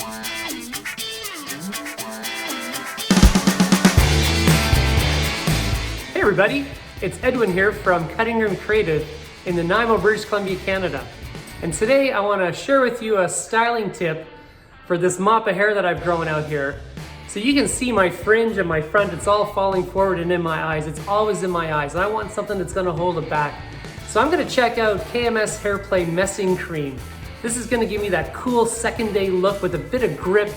Hey everybody, it's Edwin here from Cutting Room Creative in Nanaimo, British Columbia, Canada. And today I want to share with you a styling tip for this mop of hair that I've grown out here. So you can see my fringe and my front, it's all falling forward and in my eyes. It's always in my eyes. I want something that's going to hold it back. So I'm going to check out KMS HAIRPLAY Messing Crème. This is going to give me that cool second day look with a bit of grip,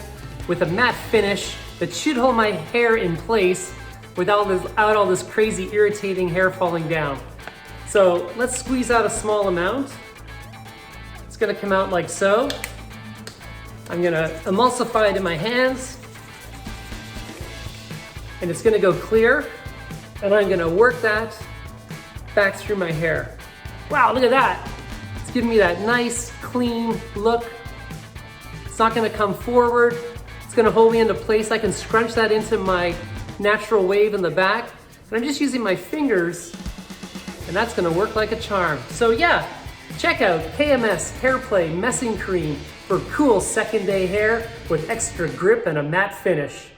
with a matte finish that should hold my hair in place without all this crazy irritating hair falling down. So let's squeeze out a small amount. It's gonna come out like so. I'm gonna emulsify it in my hands, and it's gonna go clear, and I'm gonna work that back through my hair. Wow, look at that. It's giving me that nice, clean look. It's not gonna come forward. It's gonna hold me into place. I can scrunch that into my natural wave in the back, and I'm just using my fingers, and that's gonna work like a charm. So yeah, check out KMS HAIRPLAY Messing Crème for cool second day hair with extra grip and a matte finish.